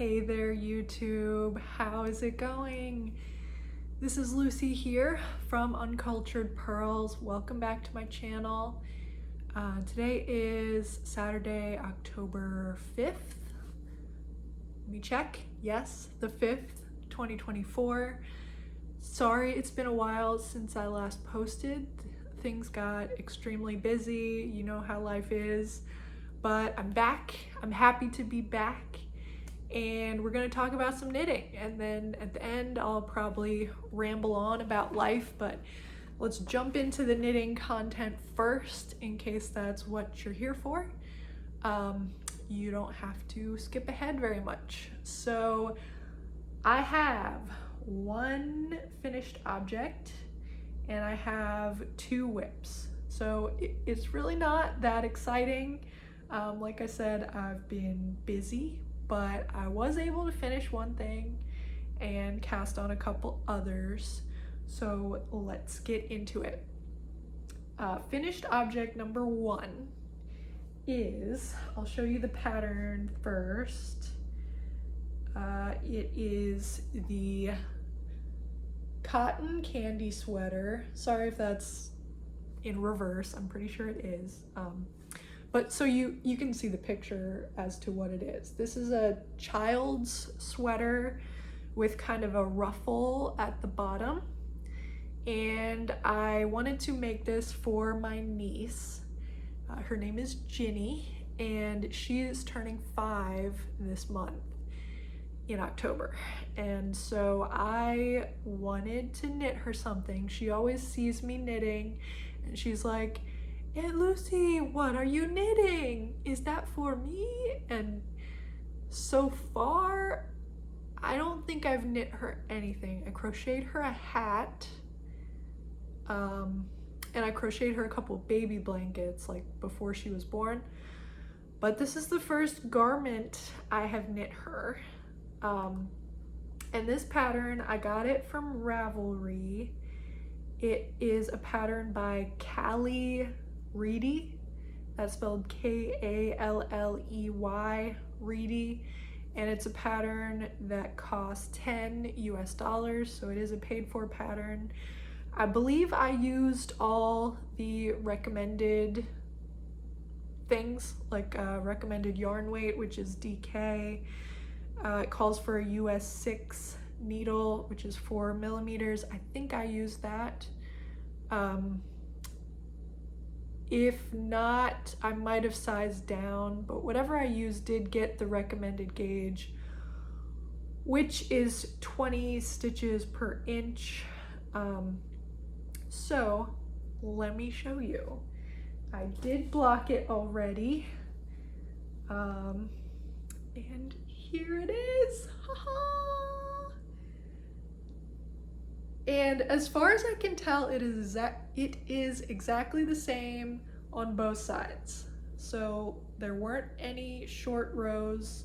Hey there, YouTube. How is it going? This is Lucy here from Uncultured Purls. Welcome back to my channel. Today is Saturday, October 5th. Let me check. Yes, the 5th, 2024. Sorry, it's been a while since I last posted. Things got extremely busy. You know how life is. But I'm back. I'm happy to be back. And we're going to talk about some knitting, and then at the end I'll probably ramble on about life, but let's jump into the knitting content first in case that's what you're here for. You don't have to skip ahead very much. So I have one finished object and I have two whips, so it's really not that exciting. Like I said, I've been busy, but I was able to finish one thing and cast on a couple others. So let's get into it. Finished object number one is, I'll show you the pattern first. It is the cotton candy sweater. Sorry if that's in reverse, I'm pretty sure it is. But so you can see the picture as to what it is. This is a child's sweater with kind of a ruffle at the bottom. And I wanted to make this for my niece. Her name is Ginny, and she is turning 5 this month in October. And so I wanted to knit her something. She always sees me knitting and she's like, "Aunt Lucy, what are you knitting? Is that for me?" And so far, I don't think I've knit her anything. I crocheted her a hat, and I crocheted her a couple baby blankets like before she was born. But this is the first garment I have knit her. And this pattern, I got it from Ravelry. It is a pattern by Callie Reedy. That's spelled K-A-L-L-E-Y, Reedy, and it's a pattern that costs $10 US, so it is a paid-for pattern. I believe I used all the recommended things, like recommended yarn weight, which is DK. It calls for a US 6 needle, which is 4 millimeters. I think I used that. If not, I might have sized down, but whatever I used did get the recommended gauge, which is 20 stitches per inch. So let me show you. I did block it already. And here it is. Ha-ha! And as far as I can tell, it is exactly the same on both sides. So there weren't any short rows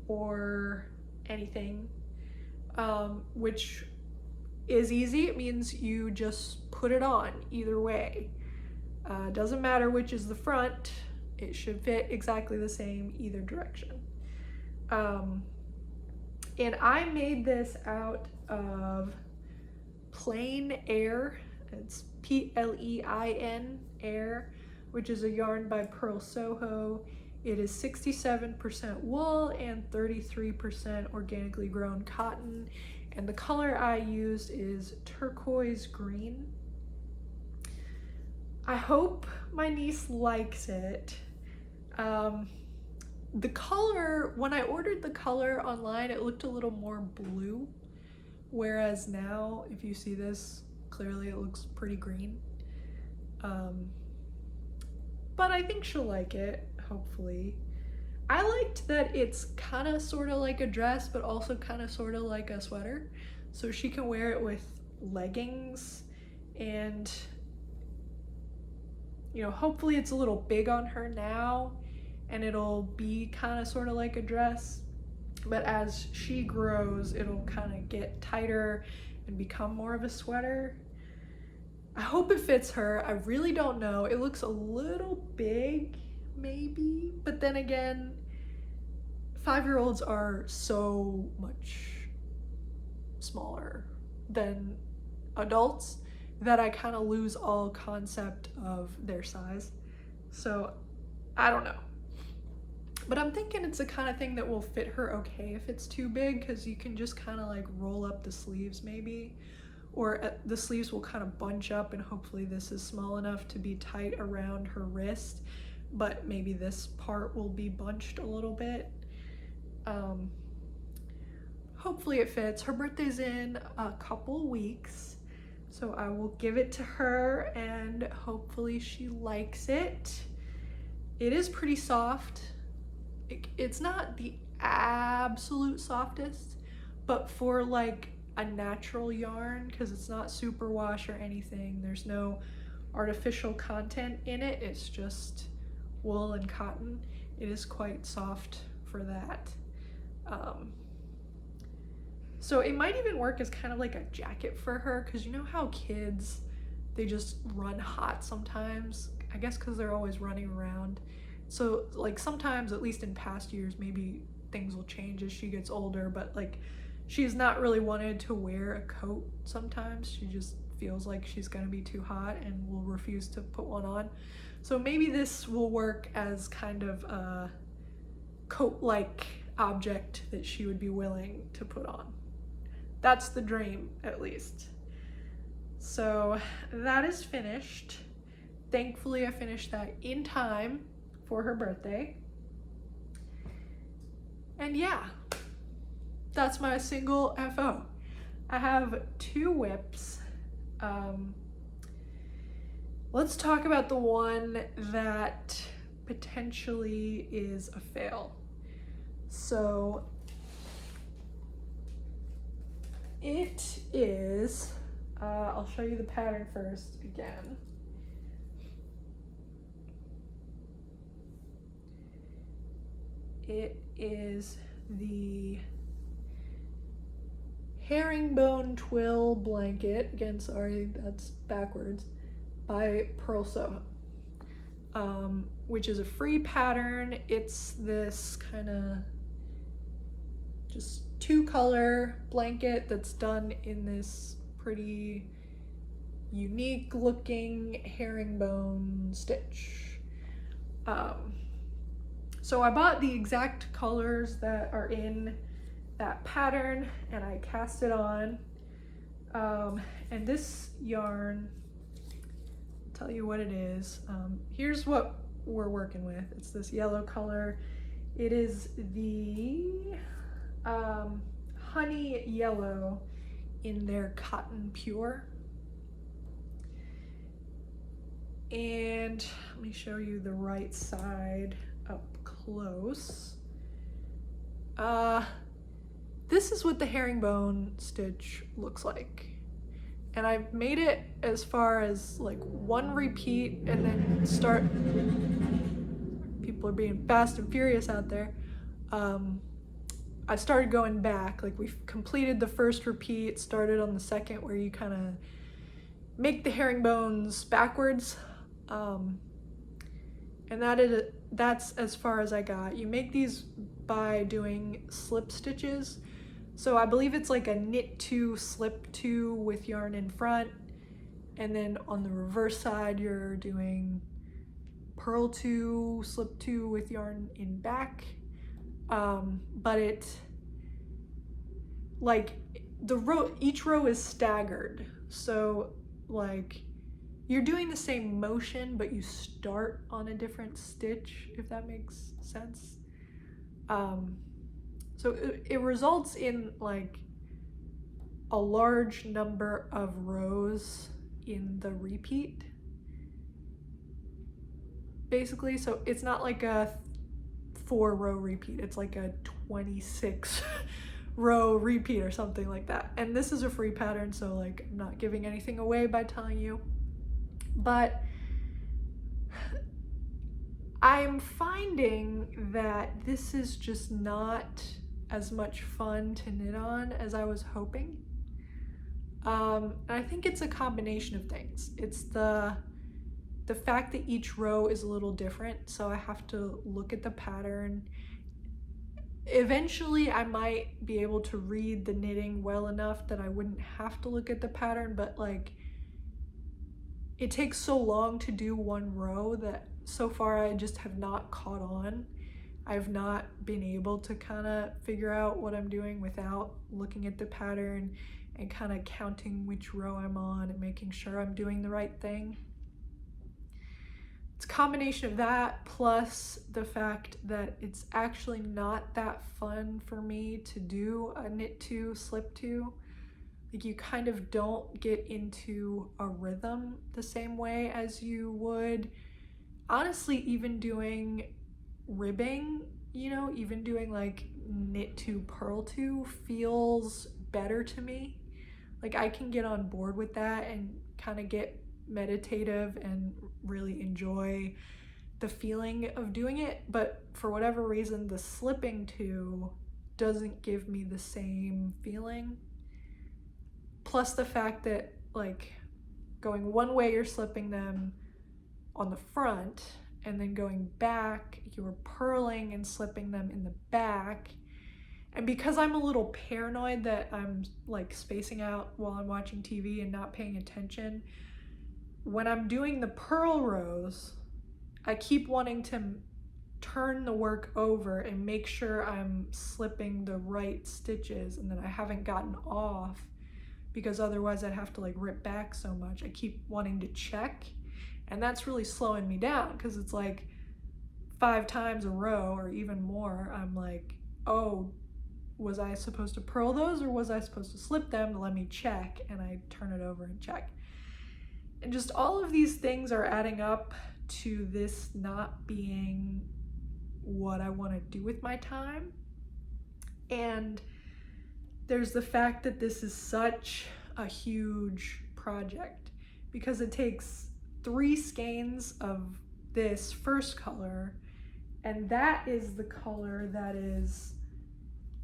or anything, which is easy. It means you just put it on either way. Doesn't matter which is the front, it should fit exactly the same either direction. And I made this out of Plain Air. It's P-L-E-I-N Air, which is a yarn by Purl Soho. It is 67% wool and 33% organically grown cotton, and the color I used is turquoise green. I hope my niece likes it. The color, when I ordered the color online, it looked a little more blue, whereas now, if you see this, clearly it looks pretty green. But I think she'll like it, hopefully. I liked that it's kind of sort of like a dress, but also kind of sort of like a sweater. So she can wear it with leggings, and you know, hopefully it's a little big on her now and it'll be kind of sort of like a dress, but as she grows it'll kind of get tighter and become more of a sweater. I hope it fits her. I really don't know. It looks a little big maybe, but then again, 5-year-olds are so much smaller than adults that I kind of lose all concept of their size. So I don't know. But I'm thinking it's the kind of thing that will fit her okay if it's too big, because you can just kind of like roll up the sleeves maybe, or the sleeves will kind of bunch up, and hopefully this is small enough to be tight around her wrist, but maybe this part will be bunched a little bit. Hopefully it fits. Her birthday's in a couple weeks, so I will give it to her and hopefully she likes it. It is pretty soft. It's not the absolute softest, but for like a natural yarn, because it's not superwash or anything, there's no artificial content in it, it's just wool and cotton, it is quite soft for that. So it might even work as kind of like a jacket for her, because you know how kids, they just run hot sometimes, I guess because they're always running around. So like sometimes, at least in past years, maybe things will change as she gets older, but like she's not really wanted to wear a coat sometimes. She just feels like she's gonna be too hot and will refuse to put one on. So maybe this will work as kind of a coat-like object that she would be willing to put on. That's the dream, at least. So that is finished. Thankfully I finished that in time for her birthday. And yeah, that's my single FO. I have 2 whips. Let's talk about the one that potentially is a fail. So it is, I'll show you the pattern first again. It is the herringbone twill blanket, again sorry that's backwards, by Purl Soho, which is a free pattern. It's this kind of just 2-color blanket that's done in this pretty unique looking herringbone stitch. So I bought the exact colors that are in that pattern and I cast it on. And this yarn, I'll tell you what it is. Here's what we're working with. It's this yellow color. It is the honey yellow in their cotton pure. And let me show you the right side up close. This is what the herringbone stitch looks like. And I've made it as far as like 1 repeat and then start, people are being fast and furious out there. I started going back, like we've completed the first repeat, started on the second where you kind of make the herringbones backwards. And that's as far as I got. You make these by doing slip stitches. So I believe it's like a knit 2, slip 2 with yarn in front. And then on the reverse side, you're doing purl 2, slip 2 with yarn in back. But it, like each row is staggered. So like you're doing the same motion, but you start on a different stitch, if that makes sense. So it results in like a large number of rows in the repeat, basically. So it's not like a 4-row repeat, it's like a 26 row repeat or something like that. And this is a free pattern, so like I'm not giving anything away by telling you. But I'm finding that this is just not as much fun to knit on as I was hoping. And I think it's a combination of things. It's the fact that each row is a little different, so I have to look at the pattern Eventually I might be able to read the knitting well enough that I wouldn't have to look at the pattern, but like it takes so long to do one row that so far I just have not caught on. I've not been able to kind of figure out what I'm doing without looking at the pattern and kind of counting which row I'm on and making sure I'm doing the right thing. It's a combination of that plus the fact that it's actually not that fun for me to do a knit to, slip to. Like you kind of don't get into a rhythm the same way as you would, honestly, even doing ribbing, you know, even doing like knit to, purl to feels better to me. Like I can get on board with that and kind of get meditative and really enjoy the feeling of doing it, but for whatever reason the slipping to doesn't give me the same feeling. Plus the fact that like going one way you're slipping them on the front and then going back you're purling and slipping them in the back. And because I'm a little paranoid that I'm like spacing out while I'm watching TV and not paying attention, when I'm doing the purl rows, I keep wanting to turn the work over and make sure I'm slipping the right stitches and that I haven't gotten off, because otherwise I'd have to like rip back so much. I keep wanting to check, and that's really slowing me down because it's like 5 times a row or even more. I'm like, oh, was I supposed to purl those or was I supposed to slip them? Let me check, and I turn it over and check. And just all of these things are adding up to this not being what I want to do with my time. And there's the fact that this is such a huge project because it takes 3 skeins of this first color, and that is the color that is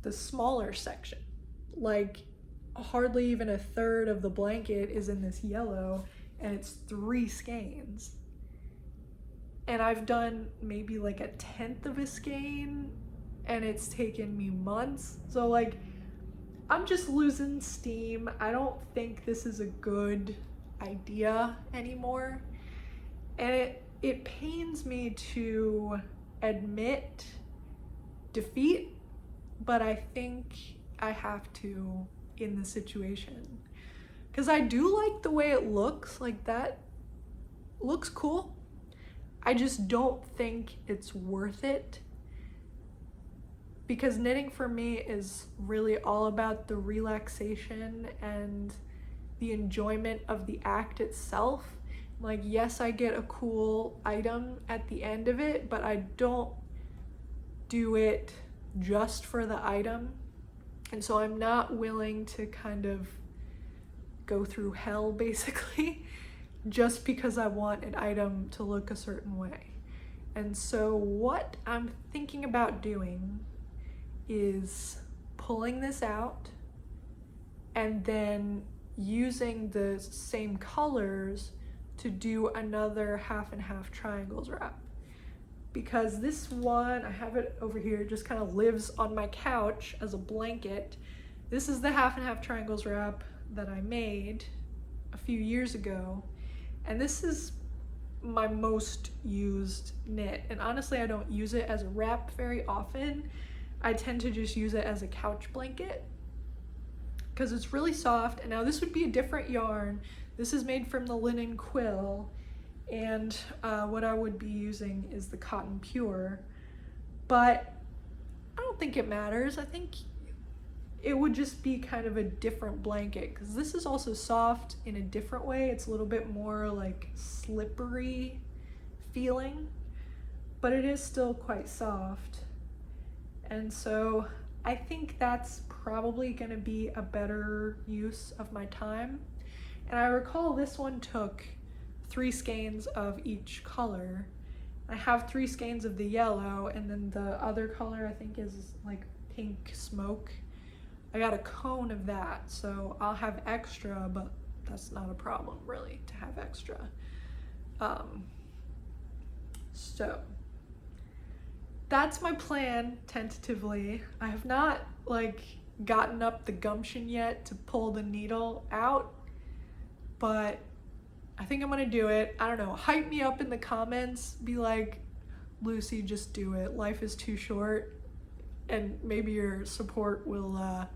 the smaller section. Like hardly even a third of the blanket is in this yellow, and it's 3 skeins. And I've done maybe like a 1/10 of a skein, and it's taken me months. So like I'm just losing steam. I don't think this is a good idea anymore. And it pains me to admit defeat, but I think I have to in the situation. Because I do like the way it looks, like that looks cool. I just don't think it's worth it. Because knitting for me is really all about the relaxation and the enjoyment of the act itself. Like, yes, I get a cool item at the end of it, but I don't do it just for the item. And so I'm not willing to kind of go through hell basically just because I want an item to look a certain way. And so what I'm thinking about doing is pulling this out and then using the same colors to do another 50/50 triangles wrap. Because this one, I have it over here, it just kind of lives on my couch as a blanket. This is the 50/50 triangles wrap that I made a few years ago, and this is my most used knit. And honestly, I don't use it as a wrap very often. I tend to just use it as a couch blanket because it's really soft. And now this would be a different yarn. This is made from the linen quill, and what I would be using is the cotton pure, but I don't think it matters. I think it would just be kind of a different blanket because this is also soft in a different way. It's a little bit more like slippery feeling, but it is still quite soft. And so I think that's probably going to be a better use of my time. And I recall this one took 3 skeins of each color. I have 3 skeins of the yellow, and then the other color I think is like pink smoke. I got a cone of that, so I'll have extra, but that's not a problem really to have extra. So that's my plan tentatively. I have not like gotten up the gumption yet to pull the needle out, but I think I'm gonna do it. I don't know, hype me up in the comments, be like, Lucy, just do it. Life is too short, and maybe your support will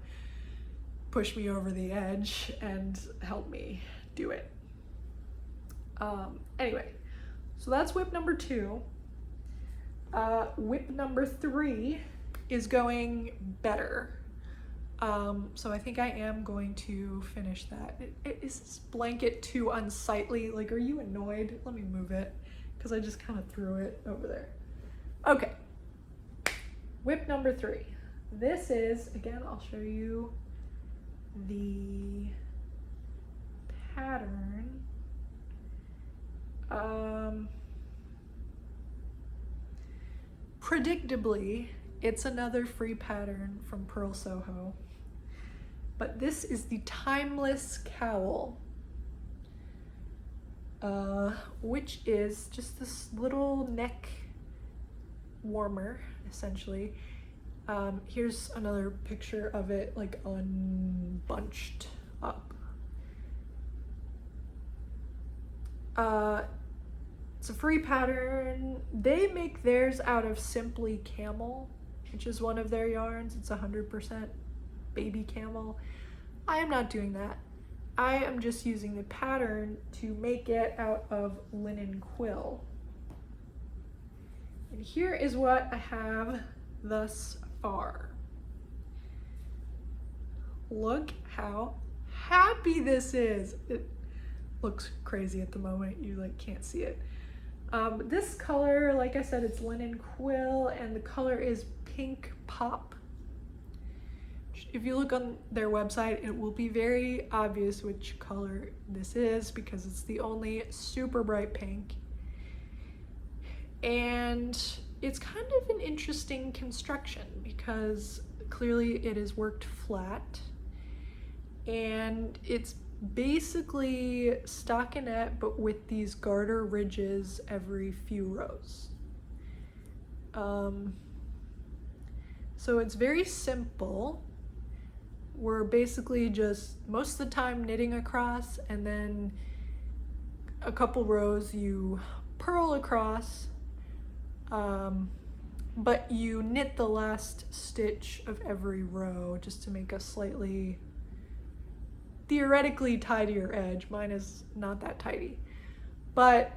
push me over the edge and help me do it. Anyway, so that's whip number 2. Whip number 3 is going better. So I think I am going to finish that. Is this blanket too unsightly? Like, are you annoyed? Let me move it, because I just kind of threw it over there. Okay, whip number 3. This is, again, I'll show you the pattern. Predictably, it's another free pattern from Purl Soho, but this is the Timeless Cowl, which is just this little neck warmer, essentially. Here's another picture of it, like unbunched up. It's a free pattern. They make theirs out of Simply Camel, which is one of their yarns. It's 100% baby camel. I am not doing that. I am just using the pattern to make it out of linen quill. And here is what I have thus far. Look how happy this is. It looks crazy at the moment. You like can't see it. This color, like I said, it's linen quill, and the color is Pink Pop. If you look on their website, it will be very obvious which color this is, because it's the only super bright pink. And it's kind of an interesting construction, because clearly it is worked flat, and it's basically stockinette, but with these garter ridges every few rows. So it's very simple. We're basically just most of the time knitting across, and then a couple rows you purl across, but you knit the last stitch of every row just to make a slightly theoretically tidier edge. Mine is not that tidy, but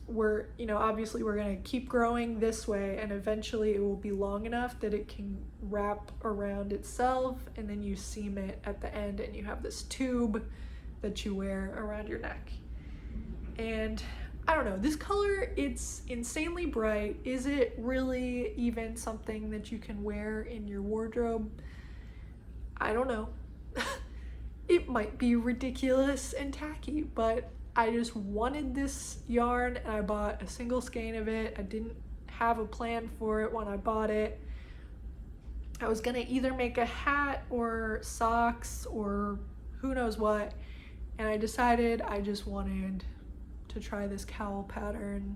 we're, you know, obviously we're going to keep growing this way, and eventually it will be long enough that it can wrap around itself, and then you seam it at the end, and you have this tube that you wear around your neck. And I don't know, this color, it's insanely bright. Is it really even something that you can wear in your wardrobe? I don't know. It might be ridiculous and tacky, but I just wanted this yarn, and I bought a single skein of it. I didn't have a plan for it when I bought it. I was gonna either make a hat or socks or who knows what, and I decided I just wanted to try this cowl pattern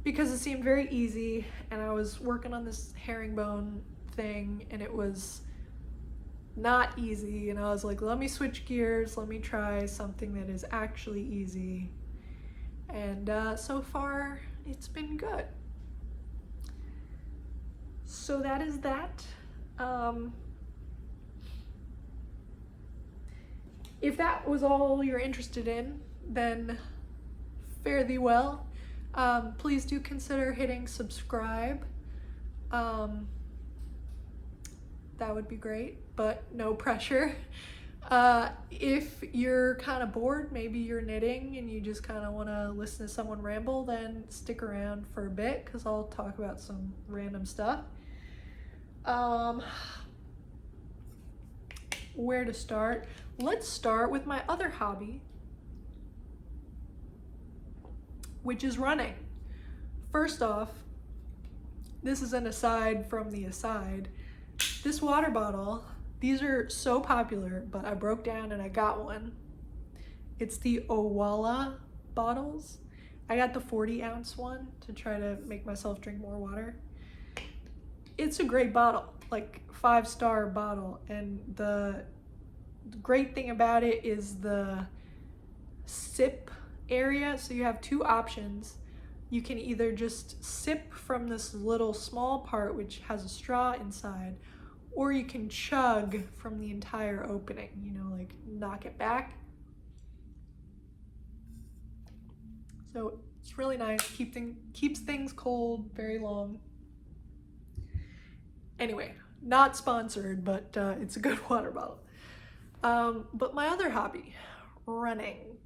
because it seemed very easy, and I was working on this herringbone thing, and it was not easy, and I was like, let me switch gears, let me try something that is actually easy, and so far it's been good. So that is that. If that was all you're interested in, then fare thee well. Please do consider hitting subscribe. That would be great, but no pressure. If you're kind of bored, maybe you're knitting and you just kind of want to listen to someone ramble, then stick around for a bit, because I'll talk about some random stuff. Where to start? Let's start with my other hobby, which is running. First off, this is an aside from the aside. This water bottle, these are so popular, but I broke down and I got one. It's the Owala bottles. I got the 40-ounce one to try to make myself drink more water. it's a great bottle, like 5-star bottle. And the great thing about it is the sip area. So you have two options. You can either just sip from this little small part which has a straw inside, or you can chug from the entire opening, you know, like knock it back. So it's really nice, keeps things cold very long. Anyway, not sponsored, but it's a good water bottle. But my other hobby, running.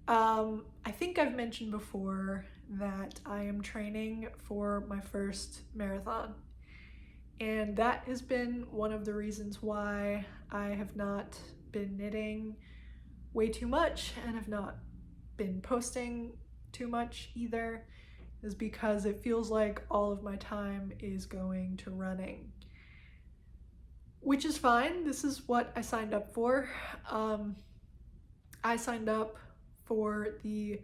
I think I've mentioned before that I am training for my first marathon. And that has been one of the reasons why I have not been knitting way too much and have not been posting too much either, is because it feels like all of my time is going to running. Which is fine. This is what I signed up for. I signed up for the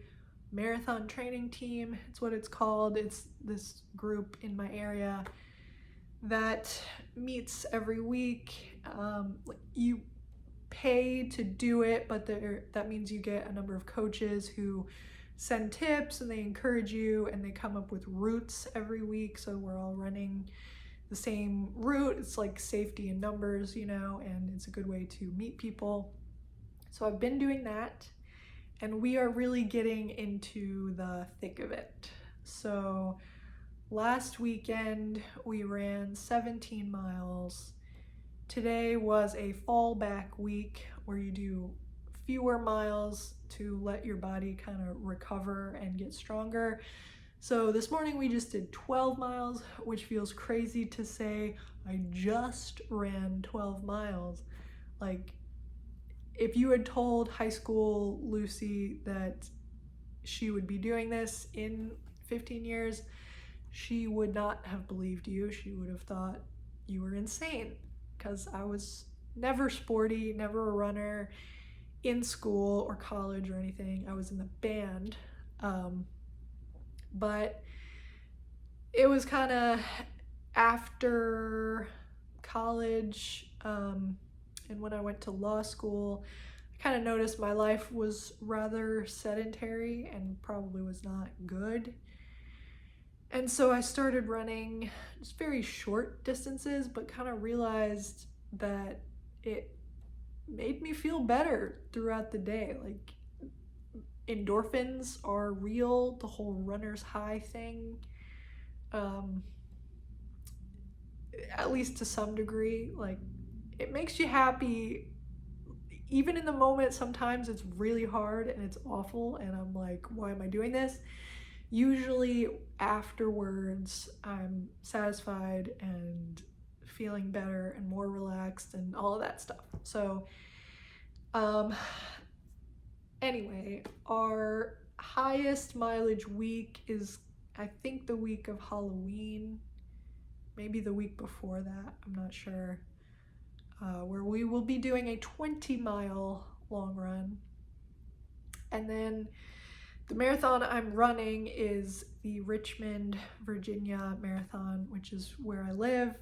marathon training team. It's what it's called. It's this group in my area that meets every week. You pay to do it, but that means you get a number of coaches who send tips and they encourage you, and they come up with routes every week, so we're all running the same route. It's like safety in numbers, you know, and it's a good way to meet people. So I've been doing that, and we are really getting into the thick of it. So last weekend we ran 17 miles. Today was a fallback week where you do fewer miles to let your body kind of recover and get stronger. So this morning we just did 12 miles, which feels crazy to say I just ran 12 miles. Like, if you had told high school Lucy that she would be doing this in 15 years, she would not have believed you. She would have thought you were insane, because I was never sporty, never a runner in school or college or anything. I was in the band. But it was kind of after college, and when I went to law school, I kind of noticed my life was rather sedentary and probably was not good. And so I started running just very short distances, but kind of realized that it made me feel better throughout the day. Like, endorphins are real, the whole runner's high thing, at least to some degree. Like, it makes you happy even in the moment. Sometimes it's really hard and it's awful and I'm like, why am I doing this? Usually afterwards I'm satisfied and feeling better and more relaxed and all of that stuff. So anyway, our highest mileage week is, I think, the week of Halloween, maybe the week before that, I'm not sure, where we will be doing a 20-mile long run. And then the marathon I'm running is the Richmond, Virginia marathon, which is where I live,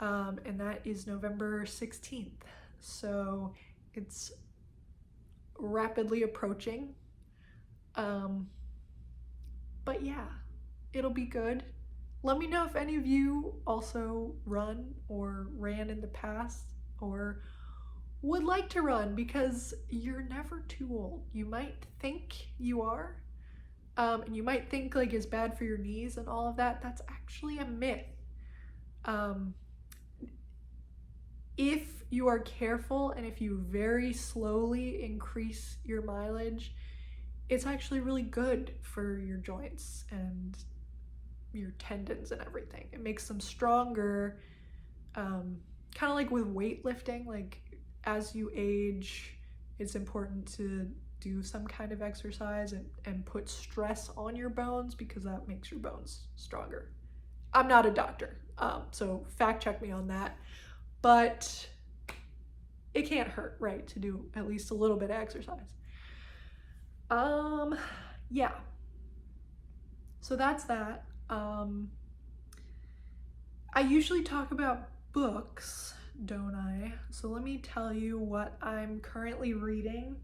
and that is November 16th. So it's rapidly approaching, but yeah, it'll be good. Let me know if any of you also run or ran in the past or would like to run, because you're never too old. You might think you are, and you might think like it's bad for your knees and all of that. That's actually a myth. If you are careful and if you very slowly increase your mileage, it's actually really good for your joints and your tendons and everything. It makes them stronger, kind of like with weightlifting. Like, as you age, it's important to do some kind of exercise and put stress on your bones, because that makes your bones stronger. I'm not a doctor, so fact check me on that. But it can't hurt, right, to do at least a little bit of exercise. Yeah. So that's that. I usually talk about books, don't I? So let me tell you what I'm currently reading.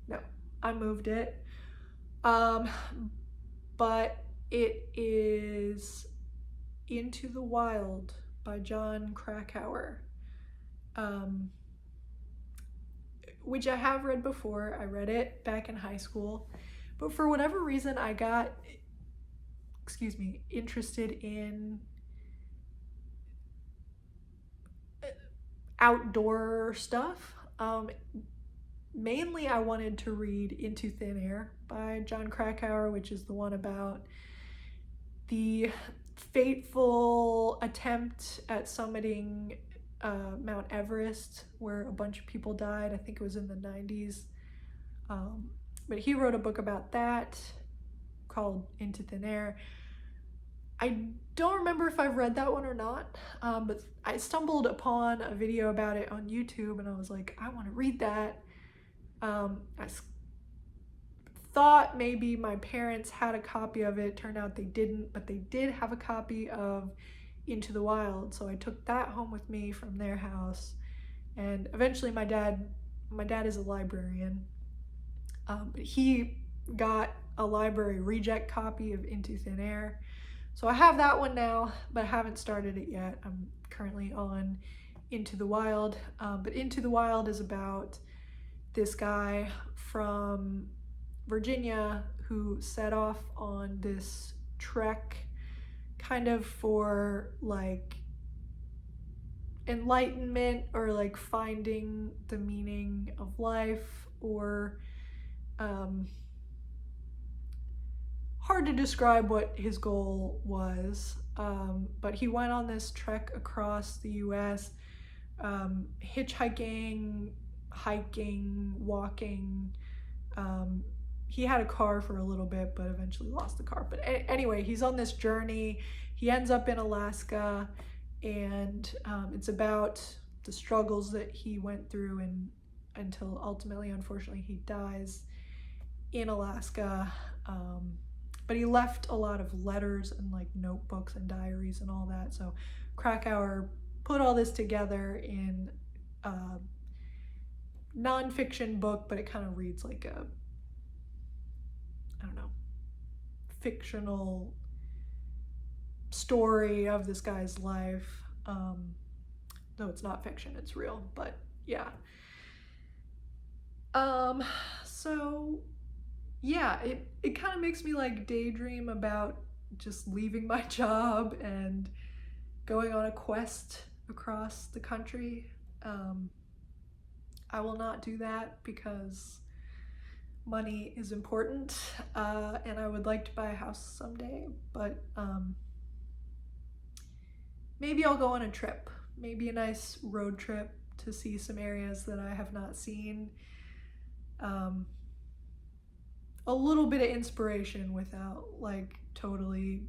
No, I moved it. But it is Into the Wild by Jon Krakauer, which I have read before. I read it back in high school, but for whatever reason I got, interested in outdoor stuff. Mainly I wanted to read Into Thin Air by Jon Krakauer, which is the one about the fateful attempt at summiting Mount Everest, where a bunch of people died. I think it was in the 90s. But he wrote a book about that called Into Thin Air. I don't remember if I've read that one or not, but I stumbled upon a video about it on YouTube and I was like, I want to read that. I thought maybe my parents had a copy of it. Turned out they didn't, but they did have a copy of Into the Wild, so I took that home with me from their house. And eventually my dad is a librarian, but he got a library reject copy of Into Thin Air, so I have that one now, but I haven't started it yet. I'm currently on Into the Wild, but Into the Wild is about this guy from Virginia who set off on this trek kind of for like enlightenment or like finding the meaning of life, or hard to describe what his goal was, but he went on this trek across the US, hitchhiking, hiking, walking. He had a car for a little bit, but eventually lost the car. But anyway, he's on this journey. He ends up in Alaska, and it's about the struggles that he went through, and until ultimately, unfortunately, he dies in Alaska. But he left a lot of letters and like notebooks and diaries and all that. So Krakauer put all this together in a nonfiction book, but it kind of reads like a, I don't know, fictional story of this guy's life. Though it's not fiction, it's real, but yeah. So yeah, it kind of makes me like daydream about just leaving my job and going on a quest across the country. I will not do that because money is important, and I would like to buy a house someday, but maybe I'll go on a trip, maybe a nice road trip to see some areas that I have not seen. A little bit of inspiration without like totally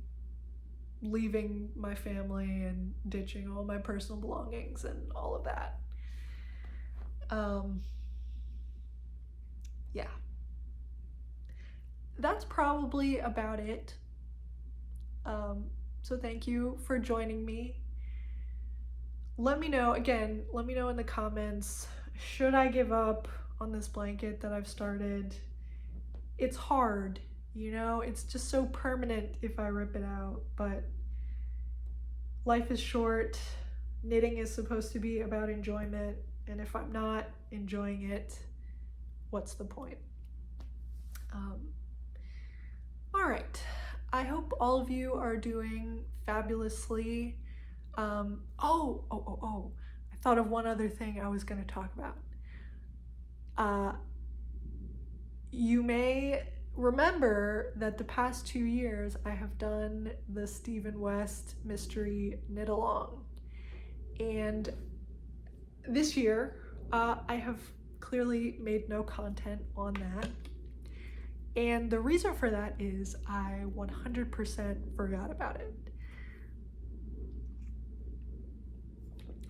leaving my family and ditching all my personal belongings and all of that. Yeah, that's probably about it. So thank you for joining me. Let me know in the comments, should I give up on this blanket that I've started? It's hard, you know, it's just so permanent if I rip it out, but life is short. Knitting is supposed to be about enjoyment, and if I'm not enjoying it, what's the point? All right, I hope all of you are doing fabulously. I thought of one other thing I was going to talk about. You may remember that the past 2 years I have done the Stephen West mystery knit along, and this year I have clearly made no content on that, and the reason for that is I 100% forgot about it,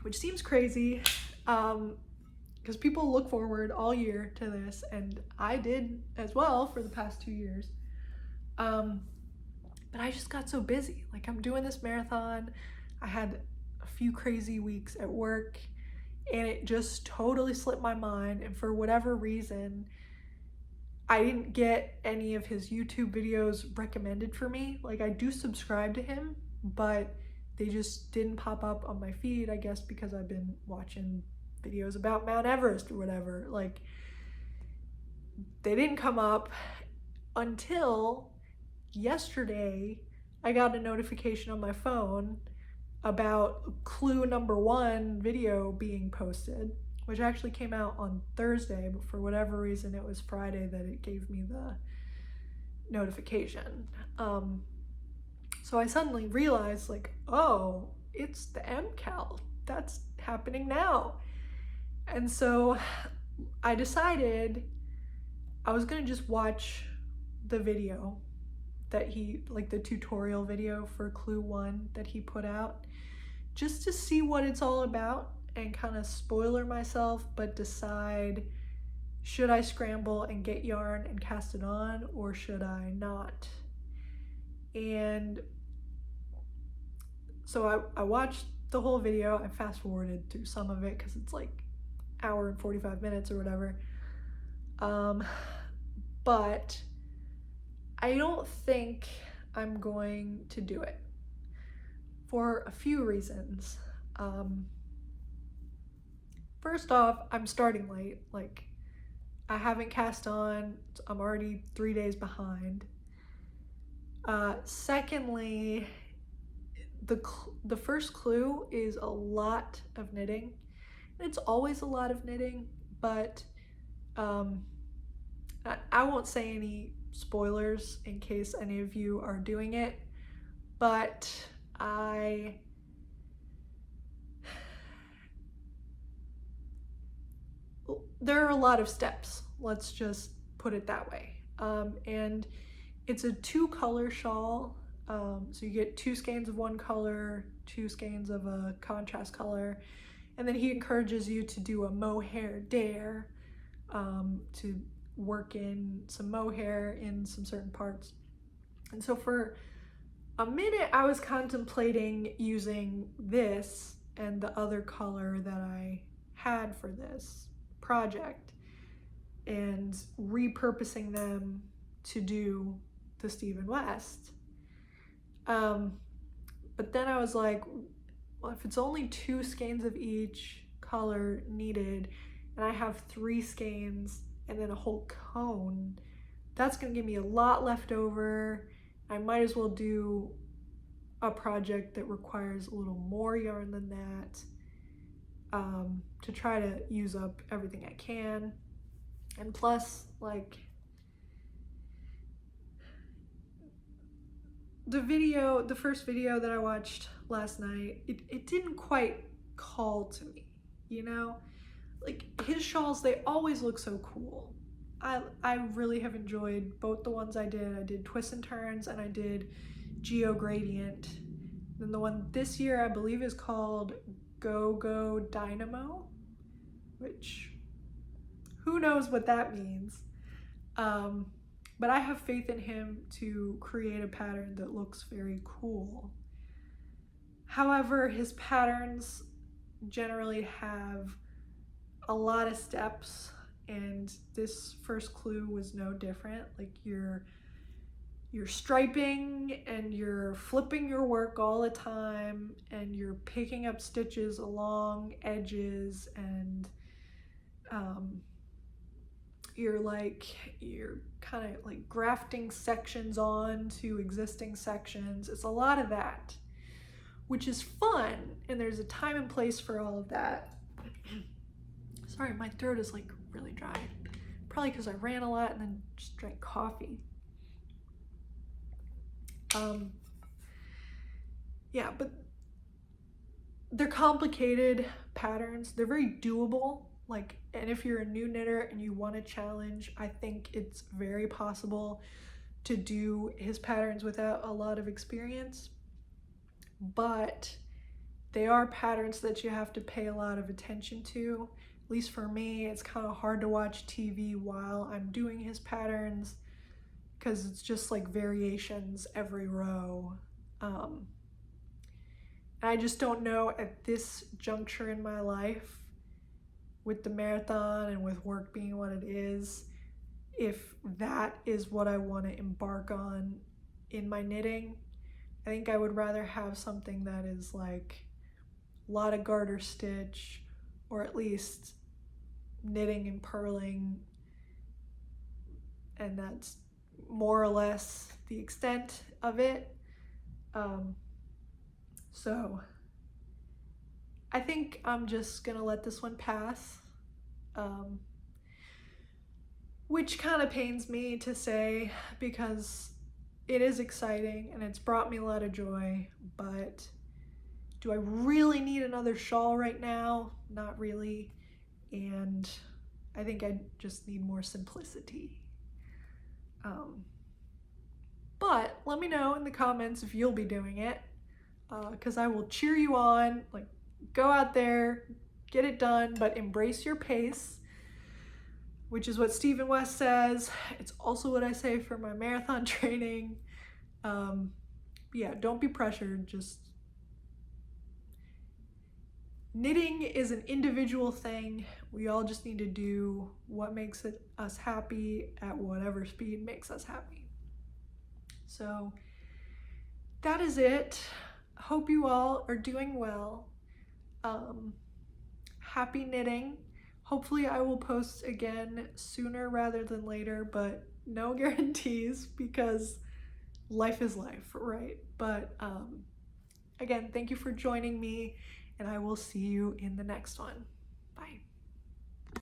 which seems crazy, because people look forward all year to this, and I did as well for the past 2 years. But I just got so busy. Like, I'm doing this marathon. I had a few crazy weeks at work, and it just totally slipped my mind. And for whatever reason, I didn't get any of his YouTube videos recommended for me. Like, I do subscribe to him, but they just didn't pop up on my feed, I guess because I've been watching videos about Mount Everest or whatever. Like, they didn't come up until yesterday. I got a notification on my phone about clue number 1 video being posted, which actually came out on Thursday, but for whatever reason it was Friday that it gave me the notification. So I suddenly realized, like, oh, it's the MCal. That's happening now. And so I decided I was gonna just watch the video that he, like the tutorial video for Clue 1 that he put out, just to see what it's all about and kind of spoiler myself, but decide, should I scramble and get yarn and cast it on, or should I not? And so I watched the whole video. I fast forwarded through some of it because it's like hour and 45 minutes or whatever. But I don't think I'm going to do it for a few reasons. First off, I'm starting late. Like, I haven't cast on. I'm already 3 days behind. Secondly, the first clue is a lot of knitting. It's always a lot of knitting, but I won't say any spoilers in case any of you are doing it, but there are a lot of steps, let's just put it that way. And it's a 2-color shawl, so you get 2 skeins of one color, 2 skeins of a contrast color, and then he encourages you to do a mohair dare, to work in some mohair in some certain parts. And so for a minute I was contemplating using this and the other color that I had for this project and repurposing them to do the Stephen West. But then I was like, well, if it's only 2 skeins of each color needed and I have 3 skeins and then a whole cone, that's gonna give me a lot left over. I might as well do a project that requires a little more yarn than that, to try to use up everything I can. And plus, like, the first video that I watched last night, it didn't quite call to me, you know? Like, his shawls, they always look so cool. I really have enjoyed both the ones I did. I did Twists and Turns and I did Geo Gradient. Then the one this year I believe is called Go Go Dynamo, which who knows what that means. But I have faith in him to create a pattern that looks very cool. However, his patterns generally have a lot of steps, and this first clue was no different. Like, you're striping and you're flipping your work all the time and you're picking up stitches along edges, and you're kind of like grafting sections on to existing sections. It's a lot of that, which is fun, and there's a time and place for all of that. Sorry, my throat is like really dry. Probably because I ran a lot and then just drank coffee. Yeah, but they're complicated patterns. They're very doable. Like, and if you're a new knitter and you want a challenge, I think it's very possible to do his patterns without a lot of experience. But they are patterns that you have to pay a lot of attention to. At least for me, it's kind of hard to watch TV while I'm doing his patterns because it's just like variations every row. And I just don't know at this juncture in my life, with the marathon and with work being what it is, if that is what I want to embark on in my knitting. I think I would rather have something that is like a lot of garter stitch, or at least knitting and purling, and that's more or less the extent of it. So I think I'm just gonna let this one pass, which kind of pains me to say because it is exciting and it's brought me a lot of joy, but do I really need another shawl right now? Not really. And I think I just need more simplicity. But let me know in the comments if you'll be doing it, because I will cheer you on. Like, go out there, get it done, but embrace your pace, which is what Stephen West says. It's also what I say for my marathon training. Yeah, don't be pressured. Just knitting is an individual thing. We all just need to do what makes us happy at whatever speed makes us happy. So that is it. Hope you all are doing well. Happy knitting. Hopefully I will post again sooner rather than later, but no guarantees because life is life, right? But again, thank you for joining me, and I will see you in the next one. Bye.